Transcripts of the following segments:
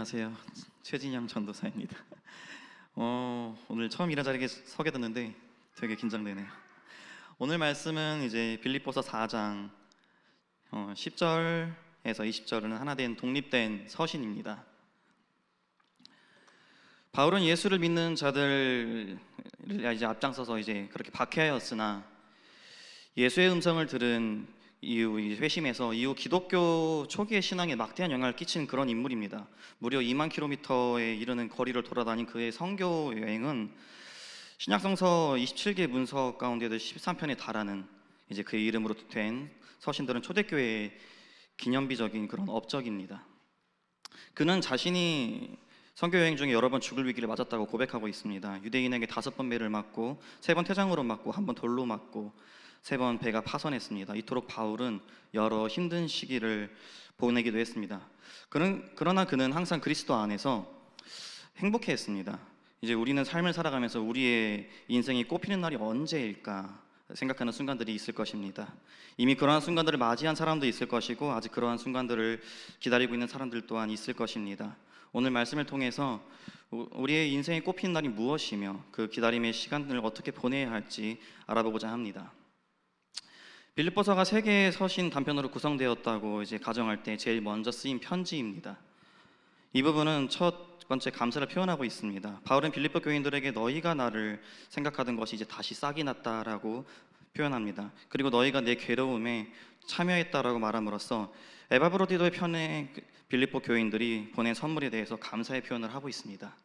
안녕하세요. 최진영 전도사입니다. 오늘 처음 이런 자리에 서게 됐는데 되게 긴장되네요. 오늘 말씀은 이제 빌립보서 4장 10절에서 20절은 하나된 독립된 서신입니다. 바울은 예수를 믿는 자들을 이제 앞장서서 이제 그렇게 박해하였으나 예수의 음성을 들은 이후 회심해서 이후 기독교 초기의 신앙에 막대한 영향을 끼친 그런 인물입니다. 무려 2만 킬로미터에 이르는 거리를 돌아다닌 그의 선교 여행은 신약성서 27개 문서 가운데도 13편에 달하는 이제 그의 이름으로 된 서신들은 초대교회의 기념비적인 그런 업적입니다. 그는 자신이 선교 여행 중에 여러 번 죽을 위기를 맞았다고 고백하고 있습니다. 유대인에게 5번 매를 맞고 3번 태장으로 맞고 1번 돌로 맞고 3번 배가 파손했습니다. 이토록 바울은 여러 힘든 시기를 보내기도 했습니다. 그러나 그는 항상 그리스도 안에서 행복해했습니다. 이제 우리는 삶을 살아가면서 우리의 인생이 꽃피는 날이 언제일까 생각하는 순간들이 있을 것입니다. 이미 그러한 순간들을 맞이한 사람도 있을 것이고 아직 그러한 순간들을 기다리고 있는 사람들 또한 있을 것입니다. 오늘 말씀을 통해서 우리의 인생의 꽃피는 날이 무엇이며 그 기다림의 시간을 어떻게 보내야 할지 알아보고자 합니다. 빌립보서가 3개의 서신 단편으로 구성되었다고 이제 가정할 때 제일 먼저 쓰인 편지입니다. 이 부분은 첫 번째 감사를 표현하고 있습니다. 바울은 빌립보 교인들에게 너희가 나를 생각하던 것이 이제 다시 싹이 났다라고 표현합니다. 그리고 너희가 내 괴로움에 참여했다라고 말함으로써 에바브로디도의 편에 빌립보 교인들이 보낸 선물에 대해서 감사의 표현을 하고 있습니다.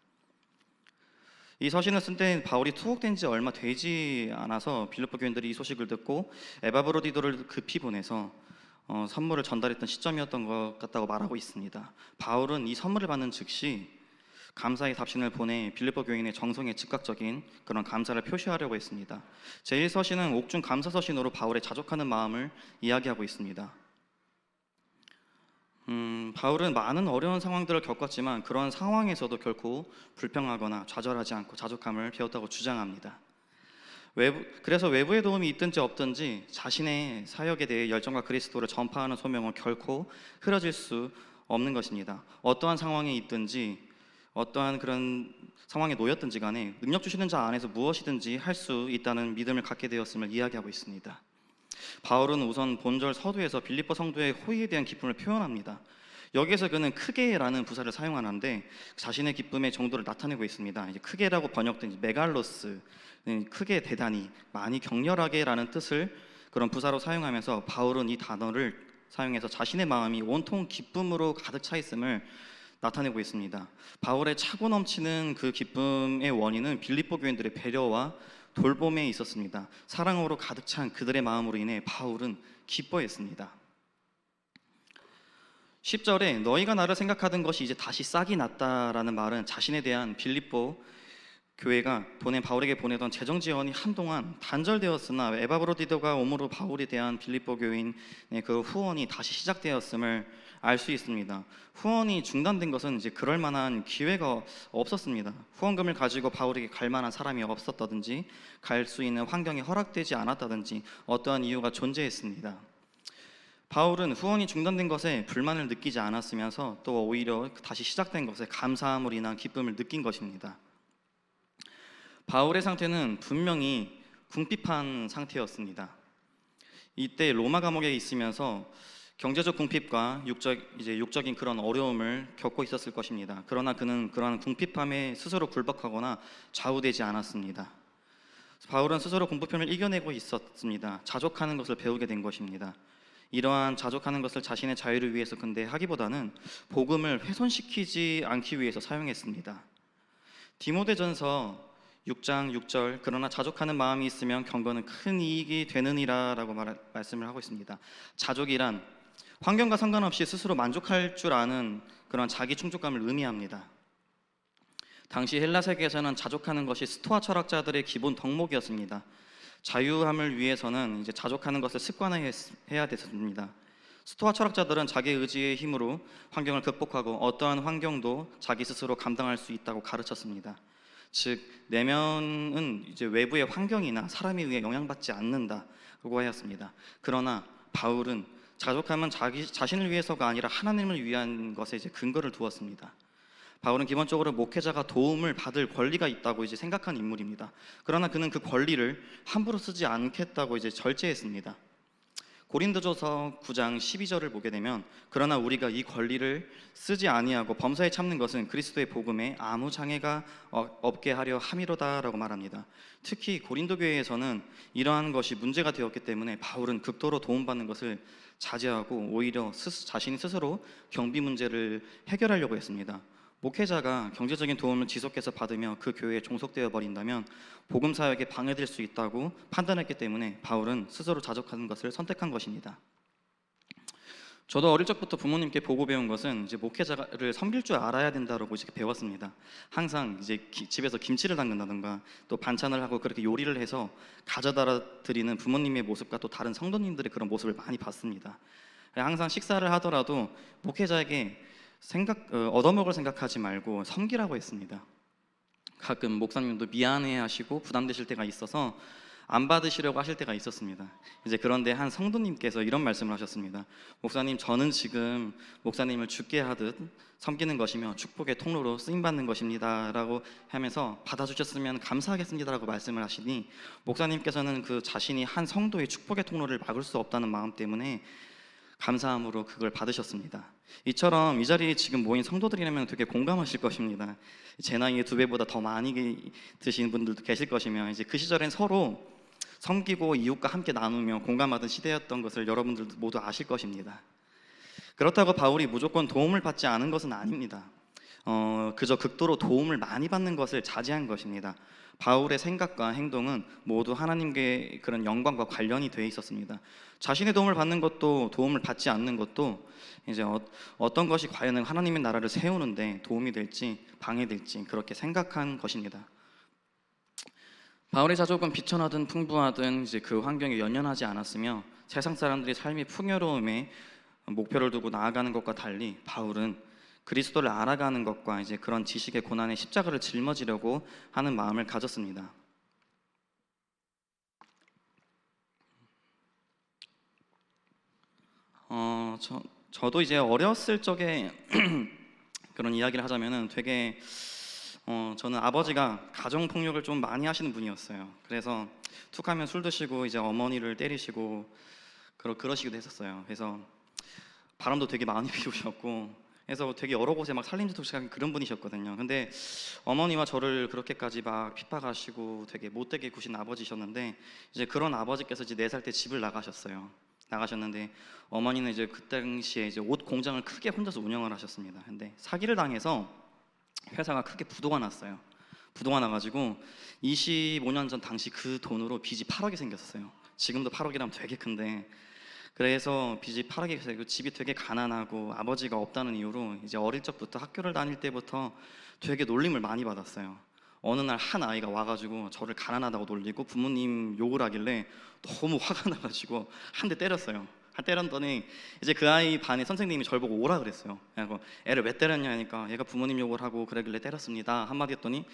이 서신을 쓴 때 바울이 투옥된 지 얼마 되지 않아서 빌립보 교인들이 이 소식을 듣고 에바브로디도를 급히 보내서 선물을 전달했던 시점이었던 것 같다고 말하고 있습니다. 바울은 이 선물을 받는 즉시 감사의 답신을 보내 빌립보 교인의 정성에 즉각적인 그런 감사를 표시하려고 했습니다. 제1서신은 옥중 감사서신으로 바울의 자족하는 마음을 이야기하고 있습니다. 바울은 많은 어려운 상황들을 겪었지만 그런 상황에서도 결코 불평하거나 좌절하지 않고 자족함을 배웠다고 주장합니다. 그래서 외부의 도움이 있든지 없든지 자신의 사역에 대해 열정과 그리스도를 전파하는 소명은 결코 흐려질 수 없는 것입니다. 어떠한 상황에 있든지 어떠한 그런 상황에 놓였든지 간에 능력 주시는 자 안에서 무엇이든지 할 수 있다는 믿음을 갖게 되었음을 이야기하고 있습니다. 바울은 우선 본절 서두에서 빌립보 성도의 호의에 대한 기쁨을 표현합니다. 여기에서 그는 크게라는 부사를 사용하는데 자신의 기쁨의 정도를 나타내고 있습니다. 이제 크게라고 번역된 메갈로스, 크게, 대단히, 많이, 격렬하게라는 뜻을 그런 부사로 사용하면서 바울은 이 단어를 사용해서 자신의 마음이 온통 기쁨으로 가득 차 있음을 나타내고 있습니다. 바울의 차고 넘치는 그 기쁨의 원인은 빌립보 교인들의 배려와 돌봄에 있었습니다. 사랑으로 가득 찬 그들의 마음으로 인해 바울은 기뻐했습니다. 10절에 너희가 나를 생각하던 것이 이제 다시 싹이 났다라는 말은 자신에 대한 빌립보 교회가 바울에게 보내던 재정 지원이 한동안 단절되었으나 에바브로디도가 오므로 바울에 대한 빌립보 교인의 그 후원이 다시 시작되었음을 알 수 있습니다. 후원이 중단된 것은 이제 그럴 만한 기회가 없었습니다. 후원금을 가지고 바울에게 갈 만한 사람이 없었다든지 갈 수 있는 환경이 허락되지 않았다든지 어떠한 이유가 존재했습니다. 바울은 후원이 중단된 것에 불만을 느끼지 않았으면서 또 오히려 다시 시작된 것에 감사함으로 인한 기쁨을 느낀 것입니다. 바울의 상태는 분명히 궁핍한 상태였습니다. 이때 로마 감옥에 있으면서 경제적 궁핍과 육적인 그런 어려움을 겪고 있었을 것입니다. 그러나 그는 그러한 궁핍함에 스스로 굴복하거나 좌우되지 않았습니다. 바울은 스스로 궁핍함을 이겨내고 있었습니다. 자족하는 것을 배우게 된 것입니다. 이러한 자족하는 것을 자신의 자유를 위해서 근데 하기보다는 복음을 훼손시키지 않기 위해서 사용했습니다. 디모데전서 6장 6절 그러나 자족하는 마음이 있으면 경건은 큰 이익이 되느니라 라고 말씀을 하고 있습니다. 자족이란 환경과 상관없이 스스로 만족할 줄 아는 그런 자기 충족감을 의미합니다. 당시 헬라 세계에서는 자족하는 것이 스토아 철학자들의 기본 덕목이었습니다. 자유함을 위해서는 이제 자족하는 것을 습관화해야 됐습니다. 스토아 철학자들은 자기 의지의 힘으로 환경을 극복하고 어떠한 환경도 자기 스스로 감당할 수 있다고 가르쳤습니다. 즉 내면은 이제 외부의 환경이나 사람에 의해 영향받지 않는다고 하였습니다. 그러나 바울은 자족함은 자신을 위해서가 아니라 하나님을 위한 것에 이제 근거를 두었습니다. 바울은 기본적으로 목회자가 도움을 받을 권리가 있다고 이제 생각한 인물입니다. 그러나 그는 그 권리를 함부로 쓰지 않겠다고 이제 절제했습니다. 고린도전서 9장 12절을 보게 되면 그러나 우리가 이 권리를 쓰지 아니하고 범사에 참는 것은 그리스도의 복음에 아무 장애가 없게 하려 함이로다라고 말합니다. 특히 고린도 교회에서는 이러한 것이 문제가 되었기 때문에 바울은 극도로 도움받는 것을 자제하고 오히려 자신이 스스로 경비 문제를 해결하려고 했습니다. 목회자가 경제적인 도움을 지속해서 받으며 그 교회에 종속되어 버린다면 복음 사역에 방해될 수 있다고 판단했기 때문에 바울은 스스로 자족하는 것을 선택한 것입니다. 저도 어릴 적부터 부모님께 보고 배운 것은 이제 목회자를 섬길 줄 알아야 된다고 이제 배웠습니다. 항상 이제 집에서 김치를 담근다든가 또 반찬을 하고 그렇게 요리를 해서 가져다 드리는 부모님의 모습과 또 다른 성도님들의 그런 모습을 많이 봤습니다. 항상 식사를 하더라도 목회자에게 얻어먹을 생각하지 말고 섬기라고 했습니다. 가끔 목사님도 미안해하시고 부담되실 때가 있어서 안 받으시려고 하실 때가 있었습니다. 이제 그런데 한 성도님께서 이런 말씀을 하셨습니다. 목사님, 저는 지금 목사님을 죽게 하듯 섬기는 것이며 축복의 통로로 쓰임받는 것입니다 라고 하면서 받아주셨으면 감사하겠습니다라고 말씀을 하시니 목사님께서는 그 자신이 한 성도의 축복의 통로를 막을 수 없다는 마음 때문에 감사함으로 그걸 받으셨습니다. 이처럼 이 자리에 지금 모인 성도들이라면 되게 공감하실 것입니다. 제 나이의 2배보다 더 많이 드시는 분들도 계실 것이며 이제 그 시절엔 서로 섬기고 이웃과 함께 나누며 공감하던 시대였던 것을 여러분들도 모두 아실 것입니다. 그렇다고 바울이 무조건 도움을 받지 않은 것은 아닙니다. 그저 극도로 도움을 많이 받는 것을 자제한 것입니다. 바울의 생각과 행동은 모두 하나님께 그런 영광과 관련이 되어 있었습니다. 자신의 도움을 받는 것도 도움을 받지 않는 것도 이제 어떤 것이 과연 하나님의 나라를 세우는데 도움이 될지 방해될지 그렇게 생각한 것입니다. 바울의 자족은 비천하든 풍부하든 이제 그 환경에 연연하지 않았으며 세상 사람들이 삶의 풍요로움에 목표를 두고 나아가는 것과 달리 바울은 그리스도를 알아가는 것과 이제 그런 지식의 고난의 십자가를 짊어지려고 하는 마음을 가졌습니다. 저도 이제 어렸을 적에 그런 이야기를 하자면은 되게 저는 아버지가 가정 폭력을 좀 많이 하시는 분이었어요. 그래서 툭하면 술 드시고 이제 어머니를 때리시고 그러시기도 했었어요. 그래서 바람도 되게 많이 피우셨고 그래서 되게 여러 곳에 막 살림지독식하는 그런 분이셨거든요. 근데 어머니와 저를 그렇게까지 막 핍박하시고 되게 못되게 구신 아버지셨는데 이제 그런 아버지께서 이제 4살 때 집을 나가셨는데 어머니는 이제 그 당시에 이제 옷 공장을 크게 혼자서 운영을 하셨습니다. 근데 사기를 당해서 회사가 크게 부도가 났어요. 부도가 나가지고 25년 전 당시 그 돈으로 빚이 8억이 생겼어요. 지금도 8억이라면 되게 큰데 그래서 빚이 8억이 생기고 집이 되게 가난하고 아버지가 없다는 이유로 이제 어릴 적부터 학교를 다닐 때부터 되게 놀림을 많이 받았어요. 어느 날 한 아이가 와가지고 저를 가난하다고 놀리고 부모님 욕을 하길래 너무 화가 나가지고 한 대 때렸어요. 때렸더니 이제 그 아이 반에 선생님이 저를 보고 오라 그랬어요. 그래서 애를 왜 때렸냐 하니까 얘가 부모님 욕을 하고 그러길래 때렸습니다 한마디 했더니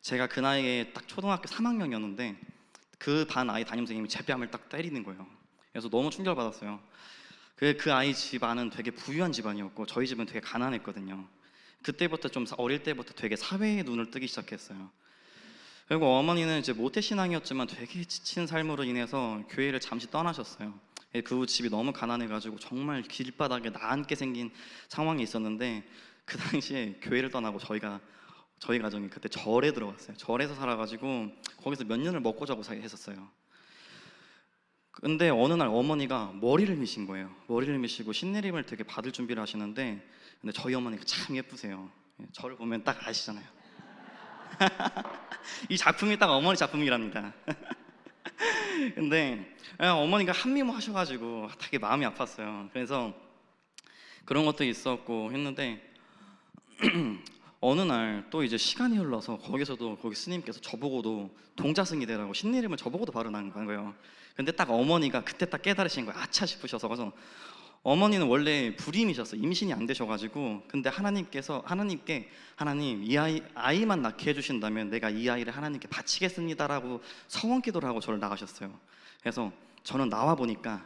제가 그 나이에 딱 초등학교 3학년이었는데 그 반 아이 담임 선생님이 제 뺨을 딱 때리는 거예요. 그래서 너무 충격을 받았어요. 그 아이 집안은 되게 부유한 집안이었고 저희 집은 되게 가난했거든요. 그때부터 좀 어릴 때부터 되게 사회의 눈을 뜨기 시작했어요. 그리고 어머니는 이제 모태신앙이었지만 되게 지친 삶으로 인해서 교회를 잠시 떠나셨어요. 그 후 집이 너무 가난해가지고 정말 길바닥에 나앉게 생긴 상황이 있었는데 그 당시에 교회를 떠나고 저희 가정이 그때 절에 들어갔어요. 절에서 살아가지고 거기서 몇 년을 먹고 자고 했었어요. 근데 어느 날 어머니가 머리를 미신 거예요. 머리를 미시고 신내림을 되게 받을 준비를 하시는데 근데 저희 어머니가 참 예쁘세요. 저를 보면 딱 아시잖아요. 이 작품이 딱 어머니 작품이랍니다. 근데 어머니가 한미모하셔가지고 되게 마음이 아팠어요. 그래서 그런 것도 있었고 했는데 어느 날 또 이제 시간이 흘러서 거기 스님께서 저보고도 동자승이 되라고 신내림을 저보고도 바르는 거예요. 근데 딱 어머니가 그때 딱 깨달으신 거예요. 아차 싶으셔서. 그래서 어머니는 원래 불임이셨어요. 임신이 안 되셔가지고. 근데 하나님 이 아이만 낳게 해주신다면 내가 이 아이를 하나님께 바치겠습니다라고 서원기도를 하고 저를 나가셨어요. 그래서 저는 나와 보니까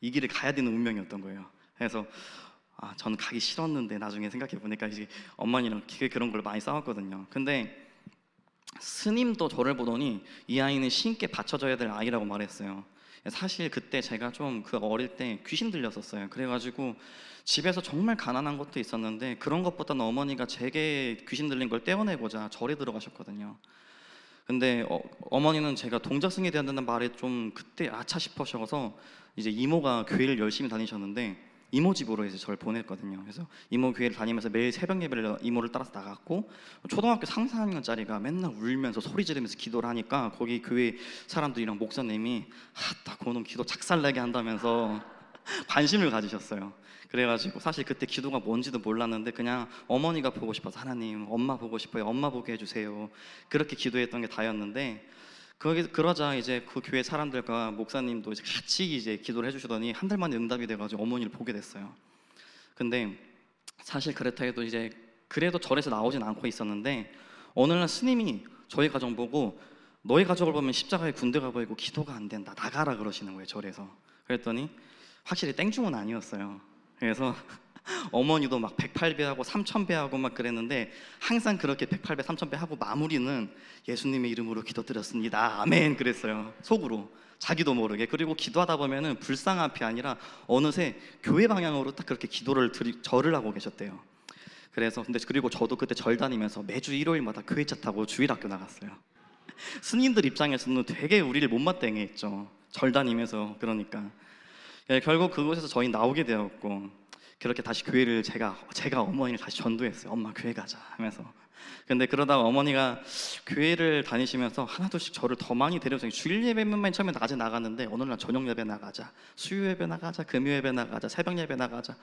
이 길을 가야 되는 운명이었던 거예요. 그래서 저는 가기 싫었는데 나중에 생각해 보니까 이제 어머니랑 그런 걸 많이 싸웠거든요. 근데 스님도 저를 보더니 이 아이는 신께 받쳐줘야 될 아이라고 말했어요. 사실 그때 제가 좀 그 어릴 때 귀신 들렸었어요. 그래가지고 집에서 정말 가난한 것도 있었는데 그런 것보다는 어머니가 제게 귀신 들린 걸 떼어내고자 절에 들어가셨거든요. 근데 어머니는 제가 동작승이 돼야 된다는 말에 좀 그때 아차 싶으셔서 이제 이모가 교회를 열심히 다니셨는데 이모 집으로 이제 저를 보냈거든요. 그래서 이모 교회를 다니면서 매일 새벽 예배를 이모를 따라서 나갔고, 초등학교 3, 4학년짜리가 맨날 울면서 소리 지르면서 기도를 하니까 거기 교회 사람들이랑 목사님이 아따 그놈 기도 작살나게 한다면서 관심을 가지셨어요. 그래가지고 사실 그때 기도가 뭔지도 몰랐는데 그냥 어머니가 보고 싶어서 하나님 엄마 보고 싶어요, 엄마 보게 해주세요, 그렇게 기도했던 게 다였는데, 그러자 이제 그 교회 사람들과 목사님도 이제 같이 이제 기도를 해주시더니 한 달 만에 응답이 돼가지고 어머니를 보게 됐어요. 근데 사실 그렇다 해도 이제 그래도 절에서 나오진 않고 있었는데 어느 날 스님이 저희 가정 보고 너희 가족을 보면 십자가에 군대가 보이고 기도가 안 된다, 나가라 그러시는 거예요, 절에서. 그랬더니 확실히 땡중은 아니었어요. 그래서 어머니도 막 108배하고 3000배하고 막 그랬는데 항상 그렇게 108배 3000배 하고 마무리는 예수님의 이름으로 기도드렸습니다, 아멘 그랬어요, 속으로 자기도 모르게. 그리고 기도하다 보면은 불상 앞이 아니라 어느새 교회 방향으로 딱 그렇게 절을 하고 계셨대요. 그래서 근데 그리고 저도 그때 절 다니면서 매주 일요일마다 교회차 타고 주일학교 나갔어요. 스님들 입장에서는 되게 우리를 못마땅해 했죠, 절 다니면서. 그러니까 결국 그곳에서 저희 나오게 되었고, 그렇게 다시 교회를 제가 어머니를 다시 전도했어요. 엄마 교회 가자 하면서. 근데 그러다가 어머니가 교회를 다니시면서 하나둘씩 저를 더 많이 데려서 주일 예배만 처음에 낮에 나갔는데 어느 날 저녁 예배 나가자, 수요 예배 나가자, 금요 예배 나가자, 새벽 예배 나가자.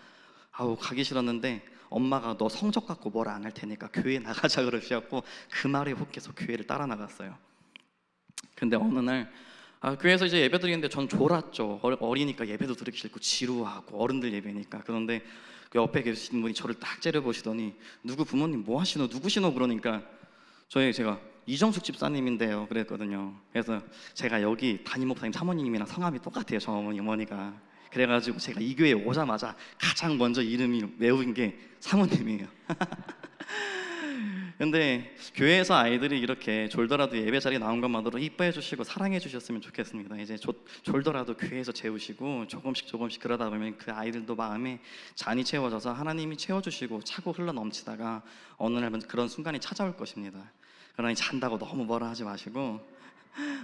가기 싫었는데 엄마가 너 성적 갖고 뭘 안 할 테니까 교회 나가자 그러셔갖고 그 말에 혹해서 교회를 따라 나갔어요. 근데 어느 날 교회에서 이제 예배 드리는데 전 졸았죠. 어리니까 예배도 드리기 싫고 지루하고, 어른들 예배니까. 그런데 그 옆에 계신 분이 저를 딱 째려보시더니 누구 부모님 뭐 하시노, 누구시노 그러니까 제가 이정숙 집사님인데요 그랬거든요. 그래서 제가 여기 담임 목사님 사모님이랑 성함이 똑같아요, 저 어머니가. 그래가지고 제가 이 교회에 오자마자 가장 먼저 이름이 외운 게 사모님이에요. 근데 교회에서 아이들이 이렇게 졸더라도 예배 자리에 나온 것만으로 이뻐해 주시고 사랑해 주셨으면 좋겠습니다. 이제 졸더라도 교회에서 재우시고 조금씩 그러다 보면 그 아이들도 마음에 잔이 채워져서 하나님이 채워주시고 차고 흘러 넘치다가 어느 날 그런 순간이 찾아올 것입니다. 그러니 잔다고 너무 뭐라 하지 마시고,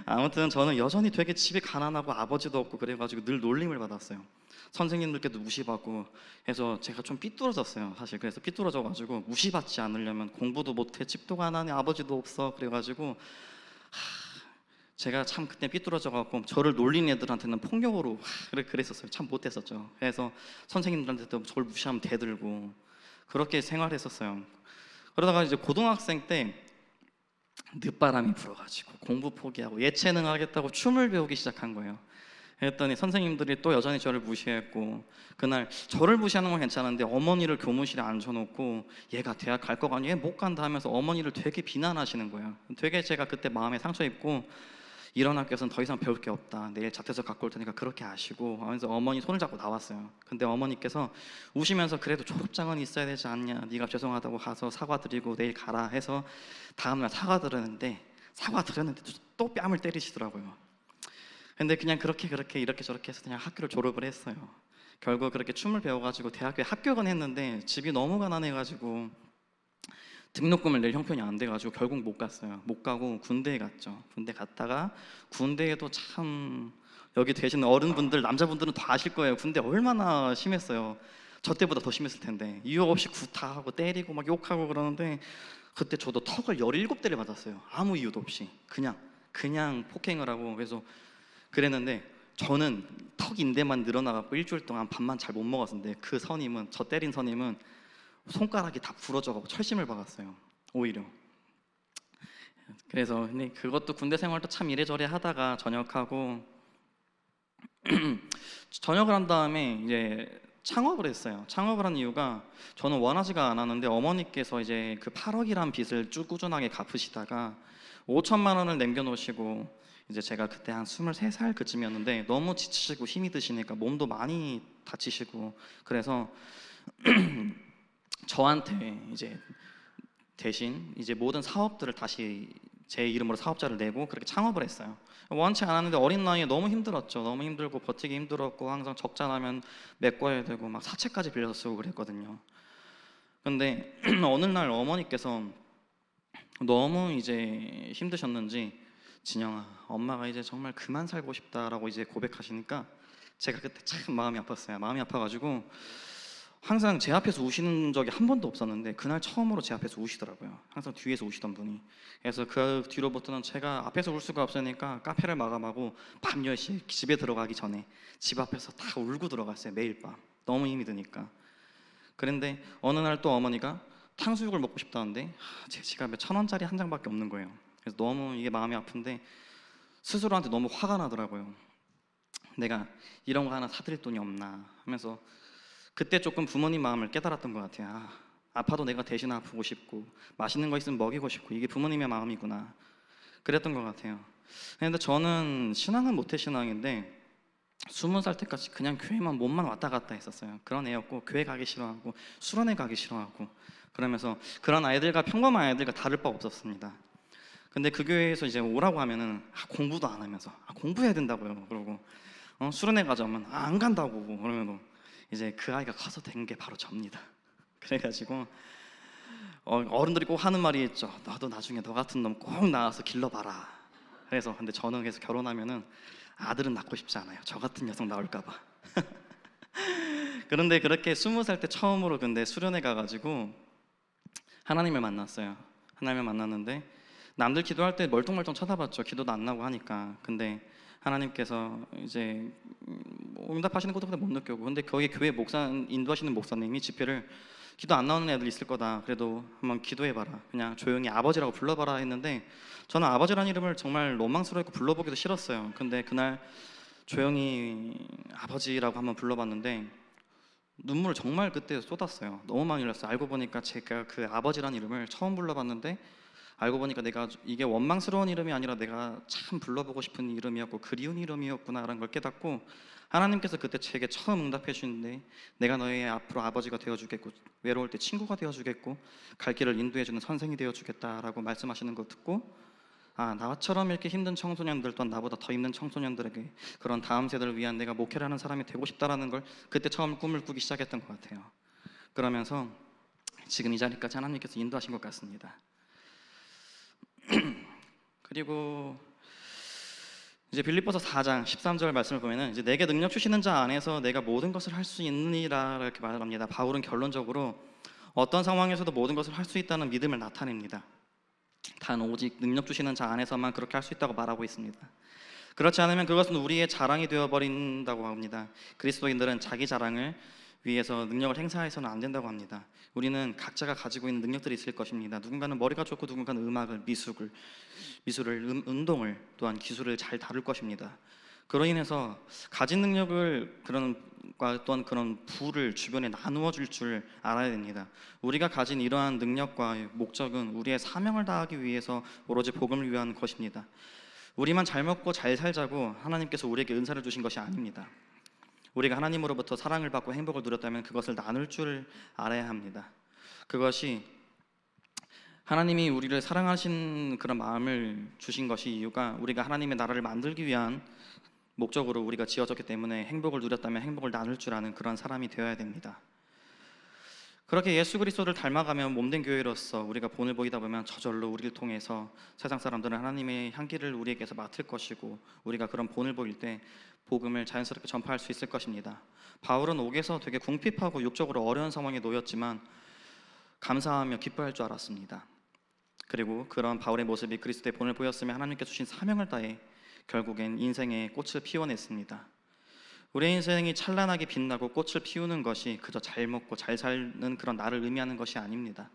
아무튼 저는 여전히 되게 집이 가난하고 아버지도 없고 그래가지고 늘 놀림을 받았어요. 선생님들께도 무시받고 해서 제가 좀 삐뚤어졌어요, 사실. 그래서 삐뚤어져가지고 무시받지 않으려면 공부도 못해, 집도 가난해, 아버지도 없어. 그래가지고 제가 참 그때 삐뚤어져갖고 저를 놀린 애들한테는 폭력으로 그랬었어요. 참 못했었죠. 그래서 선생님들한테도 저를 무시하면 대들고 그렇게 생활했었어요. 그러다가 이제 고등학생 때 늦바람이 불어가지고 공부 포기하고 예체능 하겠다고 춤을 배우기 시작한 거예요. 그랬더니 선생님들이 또 여전히 저를 무시했고, 그날 저를 무시하는 건 괜찮은데 어머니를 교무실에 앉혀놓고 얘가 대학 갈 거가 아니야, 얘 못 간다 하면서 어머니를 되게 비난하시는 거예요. 되게 제가 그때 마음에 상처 입고 이런 학교에서는 더 이상 배울 게 없다, 내일 자퇴서 갖고 올 테니까 그렇게 아시고 하면서 어머니 손을 잡고 나왔어요. 근데 어머니께서 우시면서 그래도 졸업장은 있어야 되지 않냐, 네가 죄송하다고 가서 사과드리고 내일 가라 해서 다음날 사과드렸는데 또 뺨을 때리시더라고요. 근데 그냥 그렇게 이렇게 저렇게 해서 그냥 학교를 졸업을 했어요. 결국 그렇게 춤을 배워가지고 대학교에 합격은 했는데 집이 너무 가난해가지고 등록금을 낼 형편이 안 돼가지고 결국 못 갔어요. 못 가고 군대에 갔죠. 군대 갔다가 군대에도 참, 여기 계시는 어른분들, 남자분들은 더 아실 거예요. 군대 얼마나 심했어요. 저 때보다 더 심했을 텐데 이유 없이 구타하고 때리고 막 욕하고 그러는데, 그때 저도 턱을 17대를 맞았어요. 아무 이유도 없이 그냥 폭행을 하고. 그래서 그랬는데 저는 턱 인대만 늘어나갖고 일주일 동안 밥만 잘 못 먹었는데 저 때린 선임은 손가락이 다 부러져가고 철심을 박았어요, 오히려. 그래서 근데 그것도 군대 생활도 참 이래저래 하다가 전역하고 전역을 한 다음에 이제 창업을 했어요. 창업을 한 이유가 저는 원하지가 않았는데 어머니께서 이제 그 8억이란 빚을 쭉 꾸준하게 갚으시다가 5천만 원을 남겨놓으시고, 이제 제가 그때 한 23살 그쯤이었는데 너무 지치시고 힘이 드시니까 몸도 많이 다치시고, 그래서 저한테 이제 대신 이제 모든 사업들을 다시 제 이름으로 사업자를 내고 그렇게 창업을 했어요. 원치 않았는데 어린 나이에 너무 힘들었죠. 너무 힘들고 버티기 힘들었고 항상 적자 나면 메꿔야 되고 막 사채까지 빌려서 쓰고 그랬거든요. 근데 어느 날 어머니께서 너무 이제 힘드셨는지 진영아, 엄마가 이제 정말 그만 살고 싶다라고 이제 고백하시니까 제가 그때 참 마음이 아팠어요. 마음이 아파가지고 항상 제 앞에서 우시는 적이 한 번도 없었는데 그날 처음으로 제 앞에서 우시더라고요. 항상 뒤에서 우시던 분이. 그래서 그 뒤로부터는 제가 앞에서 울 수가 없으니까 카페를 마감하고 밤 10시에 집에 들어가기 전에 집 앞에서 다 울고 들어갔어요. 매일 밤. 너무 힘이 드니까. 그런데 어느 날 또 어머니가 탕수육을 먹고 싶다는데 제 지갑에 1,000원짜리 한 장밖에 없는 거예요. 그래서 너무 이게 마음이 아픈데 스스로한테 너무 화가 나더라고요. 내가 이런 거 하나 사드릴 돈이 없나 하면서 그때 조금 부모님 마음을 깨달았던 것 같아요. 아파도 내가 대신 아프고 싶고 맛있는 거 있으면 먹이고 싶고 이게 부모님의 마음이구나 그랬던 것 같아요. 그런데 저는 신앙은 모태신앙인데 20살 때까지 그냥 교회만 몸만 왔다 갔다 했었어요. 그런 애였고 교회 가기 싫어하고 수련회 가기 싫어하고 그러면서 그런 아이들과 평범한 아이들과 다를 바 없었습니다. 근데 그 교회에서 이제 오라고 하면은 공부도 안 하면서 공부해야 된다고요. 그러고 수련회 가자면 안 간다고 그러면 이제 그 아이가 커서 된 게 바로 접니다. 그래가지고 어른들이 꼭 하는 말이 있죠. 너도 나중에 너 같은 놈 꼭 나와서 길러봐라. 그래서 근데 저는 그래서 결혼하면은 아들은 낳고 싶지 않아요. 저 같은 녀석 나올까봐. 그런데 그렇게 20살 때 처음으로 근데 수련회 가가지고 하나님을 만났어요. 하나님을 만났는데 남들 기도할 때 멀뚱멀뚱 쳐다봤죠. 기도도 안 나고 하니까. 근데 하나님께서 이제 응답하시는 것도 못 느끼고 근데 거기 교회 목사 인도하시는 목사님이 집회를 기도 안 나오는 애들 있을 거다. 그래도 한번 기도해봐라. 그냥 조용히 아버지라고 불러봐라 했는데 저는 아버지라는 이름을 정말 원망스러웠고 불러보기도 싫었어요. 근데 그날 조용히 아버지라고 한번 불러봤는데 눈물을 정말 그때 쏟았어요. 너무 많이 흘렸어요. 알고 보니까 제가 그 아버지라는 이름을 처음 불러봤는데 알고 보니까 내가 이게 원망스러운 이름이 아니라 내가 참 불러보고 싶은 이름이었고 그리운 이름이었구나라는 걸 깨닫고 하나님께서 그때 제게 처음 응답해 주는데 내가 너의 앞으로 아버지가 되어주겠고 외로울 때 친구가 되어주겠고 갈 길을 인도해주는 선생이 되어주겠다라고 말씀하시는 거 듣고 나처럼 이렇게 힘든 청소년들 또한 나보다 더 힘든 청소년들에게 그런 다음 세대를 위한 내가 목회를 하는 사람이 되고 싶다라는 걸 그때 처음 꿈을 꾸기 시작했던 것 같아요. 그러면서 지금 이 자리까지 하나님께서 인도하신 것 같습니다. 그리고 이제 빌립보서 4장 13절 말씀을 보면은 이제 내게 능력 주시는 자 안에서 내가 모든 것을 할 수 있느니라 이렇게 말합니다. 바울은 결론적으로 어떤 상황에서도 모든 것을 할 수 있다는 믿음을 나타냅니다. 단 오직 능력 주시는 자 안에서만 그렇게 할 수 있다고 말하고 있습니다. 그렇지 않으면 그것은 우리의 자랑이 되어버린다고 합니다. 그리스도인들은 자기 자랑을 위해서 능력을 행사해서는 안 된다고 합니다. 우리는 각자가 가지고 있는 능력들이 있을 것입니다. 누군가는 머리가 좋고 누군가는 음악을, 미술을, 운동을 또한 기술을 잘 다룰 것입니다. 그로 인해서 가진 능력을 또한 그런 부를 주변에 나누어 줄 줄 알아야 됩니다. 우리가 가진 이러한 능력과 목적은 우리의 사명을 다하기 위해서 오로지 복음을 위한 것입니다. 우리만 잘 먹고 잘 살자고 하나님께서 우리에게 은사를 주신 것이 아닙니다. 우리가 하나님으로부터 사랑을 받고 행복을 누렸다면 그것을 나눌 줄 알아야 합니다. 그것이 하나님이 우리를 사랑하신 그런 마음을 주신 것이 이유가 우리가 하나님의 나라를 만들기 위한 목적으로 우리가 지어졌기 때문에 행복을 누렸다면 행복을 나눌 줄 아는 그런 사람이 되어야 됩니다. 그렇게 예수 그리스도를 닮아가면 몸된 교회로서 우리가 본을 보이다 보면 저절로 우리를 통해서 세상 사람들은 하나님의 향기를 우리에게서 맡을 것이고 우리가 그런 본을 보일 때 복음을 자연스럽게 전파할 수 있을 것입니다. 바울은 옥에서 되게 궁핍하고 육적으로 어려운 상황에 놓였지만 감사하며 기뻐할 줄 알았습니다. 그리고 그런 바울의 모습이 그리스도의 본을 보였으며 하나님께 주신 사명을 다해 결국엔 인생의 꽃을 피워냈습니다. 우리의 인생이 찬란하게 빛나고 꽃을 피우는 것이 그저 잘 먹고 잘 사는 그런 나를 의미하는 것이 아닙니다.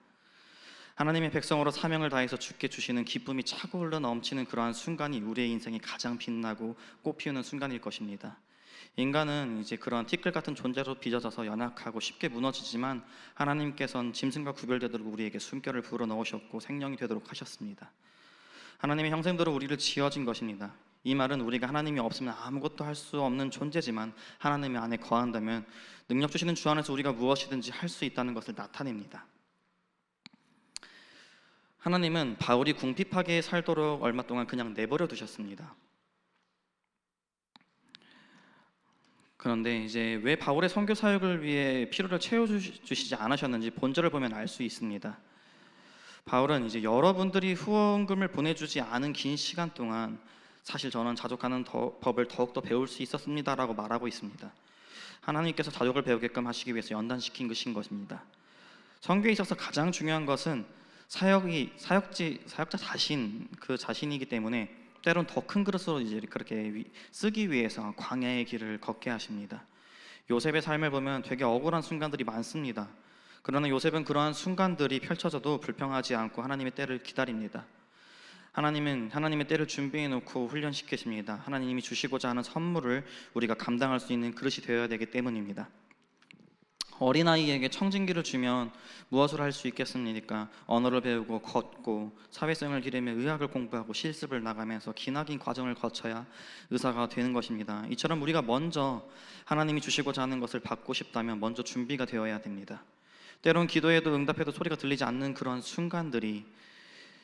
하나님의 백성으로 사명을 다해서 주께 주시는 기쁨이 차고 흘러 넘치는 그러한 순간이 우리의 인생이 가장 빛나고 꽃 피우는 순간일 것입니다. 인간은 이제 그런 티끌 같은 존재로 빚어져서 연약하고 쉽게 무너지지만 하나님께서는 짐승과 구별되도록 우리에게 숨결을 불어 넣으셨고 생명이 되도록 하셨습니다. 하나님의 형상대로 우리를 지어진 것입니다. 이 말은 우리가 하나님이 없으면 아무것도 할 수 없는 존재지만 하나님의 안에 거한다면 능력 주시는 주 안에서 우리가 무엇이든지 할 수 있다는 것을 나타냅니다. 하나님은 바울이 궁핍하게 살도록 얼마 동안 그냥 내버려 두셨습니다. 그런데 이제 왜 바울의 선교 사역을 위해 필요를 채워주시지 않으셨는지 본절을 보면 알 수 있습니다. 바울은 이제 여러분들이 후원금을 보내주지 않은 긴 시간 동안 사실 저는 자족하는 법을 더욱더 배울 수 있었습니다라고 말하고 있습니다. 하나님께서 자족을 배우게끔 하시기 위해서 연단시킨 것인 것입니다. 선교에 있어서 가장 중요한 것은 사역자 자신 그 자신이기 때문에 때론 더 큰 그릇으로 이제 그렇게 쓰기 위해서 광야의 길을 걷게 하십니다. 요셉의 삶을 보면 되게 억울한 순간들이 많습니다. 그러나 요셉은 그러한 순간들이 펼쳐져도 불평하지 않고 하나님의 때를 기다립니다. 하나님은 하나님의 때를 준비해 놓고 훈련시키십니다. 하나님이 주시고자 하는 선물을 우리가 감당할 수 있는 그릇이 되어야 되기 때문입니다. 어린아이에게 청진기를 주면 무엇을 할 수 있겠습니까? 언어를 배우고 걷고 사회성을 기르며 의학을 공부하고 실습을 나가면서 기나긴 과정을 거쳐야 의사가 되는 것입니다. 이처럼 우리가 먼저 하나님이 주시고자 하는 것을 받고 싶다면 먼저 준비가 되어야 됩니다. 때론 기도해도 응답해도 소리가 들리지 않는 그런 순간들이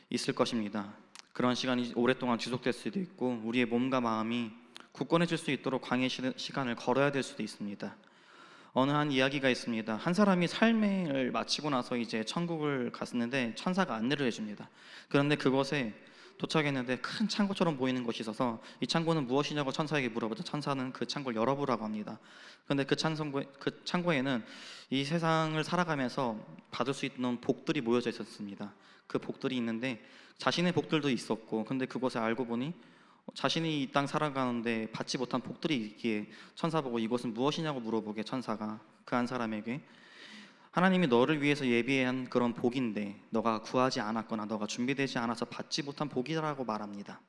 있을 것입니다. 그런 시간이 오랫동안 지속될 수도 있고 우리의 몸과 마음이 굳건해질 수 있도록 광야의 시간을 걸어야 될 수도 있습니다. 어느 한 이야기가 있습니다. 한 사람이 삶을 마치고 나서 이제 천국을 갔는데 천사가 안내를 해줍니다. 그런데 그곳에 도착했는데 큰 창고처럼 보이는 것이 있어서 이 창고는 무엇이냐고 천사에게 물어보자 천사는 그 창고를 열어보라고 합니다. 그런데 그 창고에는 이 세상을 살아가면서 받을 수 있는 복들이 모여져 있었습니다. 그 복들이 있는데 자신의 복들도 있었고, 근데 그것을 알고 보니 자신이 이 땅 살아가는데 받지 못한 복들이 있기에 천사 보고 이것은 무엇이냐고 물어보게 천사가 그 한 사람에게 하나님이 너를 위해서 예비한 그런 복인데 너가 구하지 않았거나 너가 준비되지 않아서 받지 못한 복이라고 말합니다.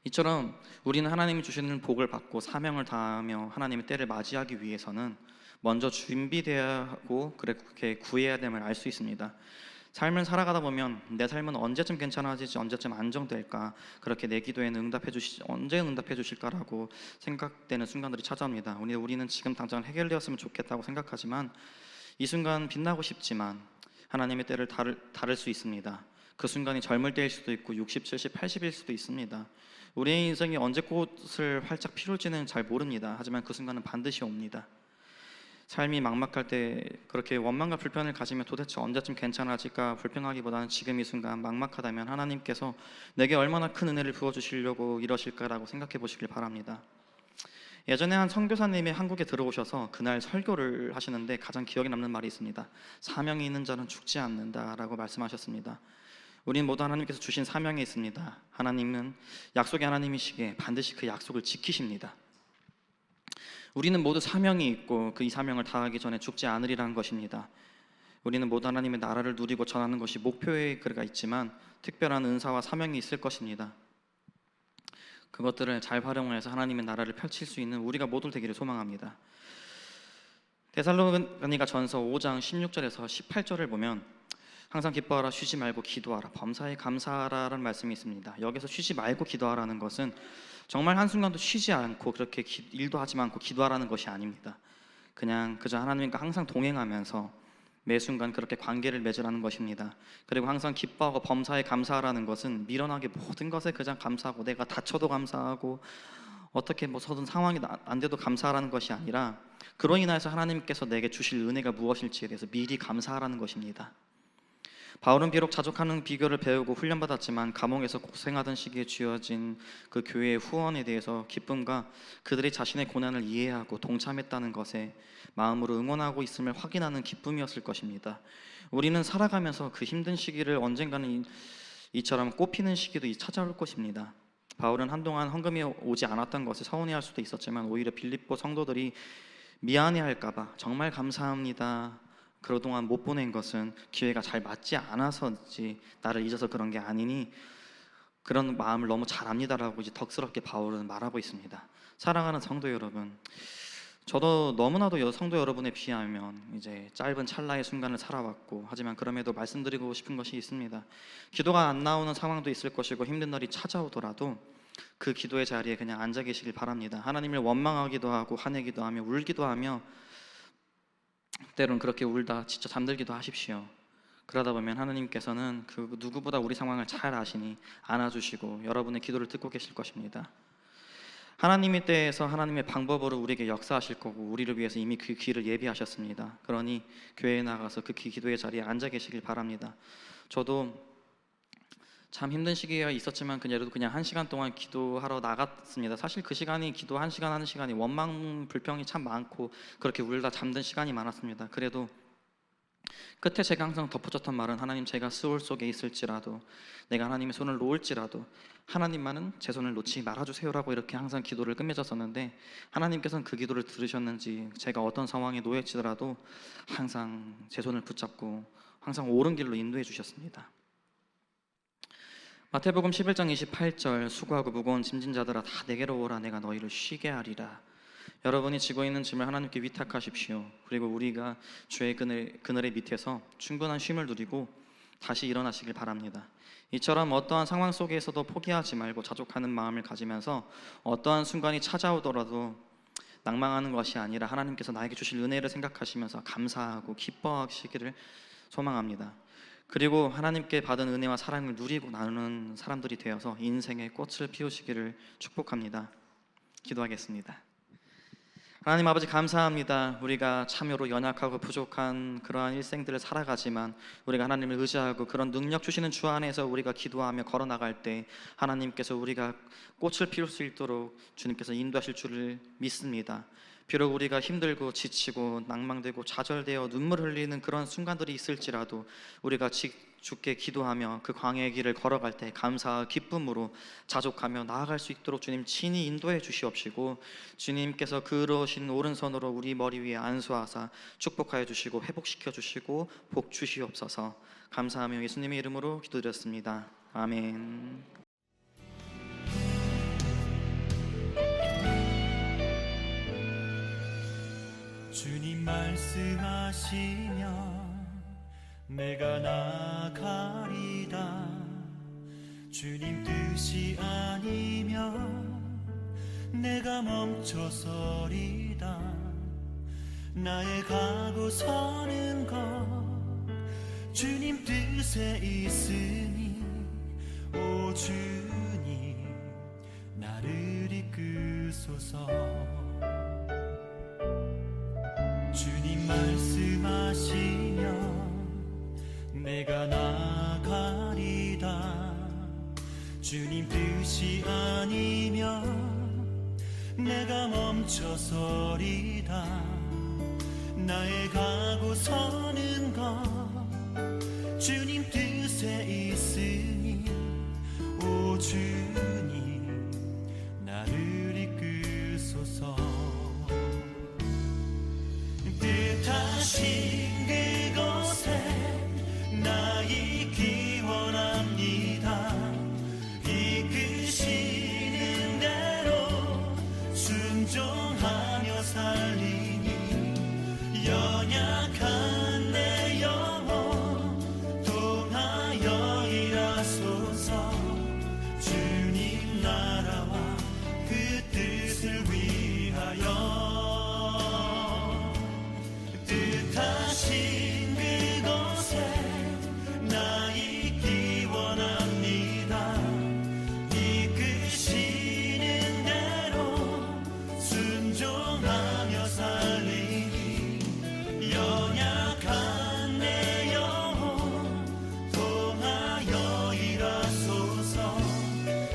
이처럼 우리는 하나님이 주시는 복을 받고 사명을 다하며 하나님의 때를 맞이하기 위해서는 먼저 준비되어야 하고 그렇게 구해야 됨을 알 수 있습니다. 삶을 살아가다 보면 내 삶은 언제쯤 괜찮아지지 언제쯤 안정될까, 그렇게 내 기도에는 언제 응답해 주실까라고 생각되는 순간들이 찾아옵니다. 우리는 지금 당장 해결되었으면 좋겠다고 생각하지만 이 순간 빛나고 싶지만 하나님의 때를 다를 수 있습니다. 그 순간이 젊을 때일 수도 있고 60, 70, 80일 수도 있습니다. 우리의 인생이 언제 꽃을 활짝 피울지는 잘 모릅니다. 하지만 그 순간은 반드시 옵니다. 삶이 막막할 때 그렇게 원망과 불편을 가지면 도대체 언제쯤 괜찮아질까 불평하기보다는 지금 이 순간 막막하다면 하나님께서 내게 얼마나 큰 은혜를 부어주시려고 이러실까라고 생각해 보시길 바랍니다. 예전에 한 선교사님이 한국에 들어오셔서 그날 설교를 하시는데 가장 기억에 남는 말이 있습니다. 사명이 있는 자는 죽지 않는다라고 말씀하셨습니다. 우린 모두 하나님께서 주신 사명이 있습니다. 하나님은 약속의 하나님이시기에 반드시 그 약속을 지키십니다. 우리는 모두 사명이 있고 그 이 사명을 다하기 전에 죽지 않으리라는 것입니다. 우리는 모두 하나님의 나라를 누리고 전하는 것이 목표의 그가 있지만 특별한 은사와 사명이 있을 것입니다. 그것들을 잘 활용해서 하나님의 나라를 펼칠 수 있는 우리가 모두 되기를 소망합니다. 데살로니가 전서 5장 16절에서 18절을 보면 항상 기뻐하라, 쉬지 말고 기도하라, 범사에 감사하라라는 말씀이 있습니다. 여기서 쉬지 말고 기도하라는 것은 정말 한순간도 쉬지 않고 그렇게 일도 하지 않고 기도하라는 것이 아닙니다. 그냥 그저 하나님과 항상 동행하면서 매 순간 그렇게 관계를 맺으라는 것입니다. 그리고 항상 기뻐하고 범사에 감사하라는 것은 미련하게 모든 것에 그냥 감사하고 내가 다쳐도 감사하고 어떻게 서든 상황이 안 돼도 감사하라는 것이 아니라 그로 인해서 하나님께서 내게 주실 은혜가 무엇일지에 대해서 미리 감사하라는 것입니다. 바울은 비록 자족하는 비결을 배우고 훈련받았지만 감옥에서 고생하던 시기에 쥐어진 그 교회의 후원에 대해서 기쁨과 그들이 자신의 고난을 이해하고 동참했다는 것에 마음으로 응원하고 있음을 확인하는 기쁨이었을 것입니다. 우리는 살아가면서 그 힘든 시기를 언젠가는 이처럼 꽃피는 시기도 찾아올 것입니다. 바울은 한동안 헌금이 오지 않았던 것에 서운해할 수도 있었지만 오히려 빌립보 성도들이 미안해할까 봐 정말 감사합니다, 그동안 못 보낸 것은 기회가 잘 맞지 않아서지 나를 잊어서 그런 게 아니니 그런 마음을 너무 잘 압니다라고 이제 덕스럽게 바울은 말하고 있습니다. 사랑하는 성도 여러분, 저도 너무나도 성도 여러분에 비하면 이제 짧은 찰나의 순간을 살아왔고 하지만 그럼에도 말씀드리고 싶은 것이 있습니다. 기도가 안 나오는 상황도 있을 것이고 힘든 날이 찾아오더라도 그 기도의 자리에 그냥 앉아 계시길 바랍니다. 하나님을 원망하기도 하고 화내기도 하며 울기도 하며 때론 그렇게 울다 진짜 잠들기도 하십시오. 그러다 보면 하나님께서는 그 누구보다 우리 상황을 잘 아시니 안아주시고 여러분의 기도를 듣고 계실 것입니다. 하나님의 때에서 하나님의 방법으로 우리에게 역사하실 거고 우리를 위해서 이미 그 길을 예비하셨습니다. 그러니 교회에 나가서 그 기도의 자리에 앉아 계시길 바랍니다. 저도 참 힘든 시기가 있었지만 그래도 그냥 1시간 동안 기도하러 나갔습니다. 사실 그 시간이 기도 1시간 하는 시간이 원망 불평이 참 많고 그렇게 울다 잠든 시간이 많았습니다. 그래도 끝에 제가 항상 덧붙였던 말은 하나님, 제가 스올 속에 있을지라도 내가 하나님의 손을 놓을지라도 하나님만은 제 손을 놓지 말아주세요라고 이렇게 항상 기도를 끝맺었었는데, 하나님께서는 그 기도를 들으셨는지 제가 어떤 상황에 놓여있더라도 항상 제 손을 붙잡고 항상 옳은 길로 인도해 주셨습니다. 마태복음 11장 28절, 수고하고 무거운 짐진 자들아 다 내게로 오라, 내가 너희를 쉬게 하리라. 여러분이 지고 있는 짐을 하나님께 위탁하십시오. 그리고 우리가 주의 그늘의 밑에서 충분한 쉼을 누리고 다시 일어나시길 바랍니다. 이처럼 어떠한 상황 속에서도 포기하지 말고 자족하는 마음을 가지면서 어떠한 순간이 찾아오더라도 낭망하는 것이 아니라 하나님께서 나에게 주실 은혜를 생각하시면서 감사하고 기뻐하시기를 소망합니다. 그리고 하나님께 받은 은혜와 사랑을 누리고 나누는 사람들이 되어서 인생의 꽃을 피우시기를 축복합니다. 기도하겠습니다. 하나님 아버지, 감사합니다. 우리가 참여로 연약하고 부족한 그러한 일생들을 살아가지만 우리가 하나님을 의지하고 그런 능력 주시는 주 안에서 우리가 기도하며 걸어나갈 때 하나님께서 우리가 꽃을 피울 수 있도록 주님께서 인도하실 줄을 믿습니다. 비록 우리가 힘들고 지치고 낭망되고 좌절되어 눈물 흘리는 그런 순간들이 있을지라도 우리가 주께 기도하며 그 광야의 길을 걸어갈 때 감사와 기쁨으로 자족하며 나아갈 수 있도록 주님 친히 인도해 주시옵시고, 주님께서 그러신 오른손으로 우리 머리 위에 안수하사 축복하여 주시고 회복시켜 주시고 복 주시옵소서. 감사하며 예수님의 이름으로 기도드렸습니다. 아멘. 주님 말씀하시면 내가 나가리다. 주님 뜻이 아니면 내가 멈춰서리다. 나의 가고 서는 것 주님 뜻에 있으니 오 주님 나를 이끄소서. 주님 말씀하시면 내가 나가리다. 주님 뜻이 아니면 내가 멈춰서리다. 나의 가고 서는 것 주님 뜻에 있으니 오 주님 나를 이끄소서. 뜻하신 그곳에 나 있기 원합니다. 이끄시는 대로 순종하며 살리니 연약한 내 영혼 통하여 일하소서. 주님 나라와 그 뜻을 위하여 뜻하신 그곳에 나 있기 원합니다. 이끄시는 대로 순종하며 살리니 연약한 내 영혼 통하여 일하소서.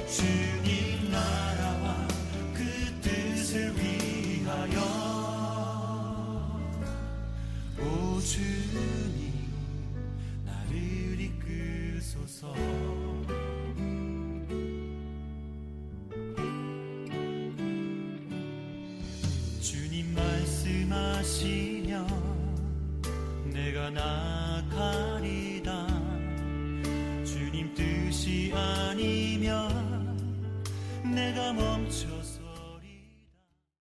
주님 나라와 그 뜻을 위하여 오 주님 나를 이끄소서. 주님 말씀하시면 내가 나가리다. 주님 뜻이 아니면 내가 멈춰서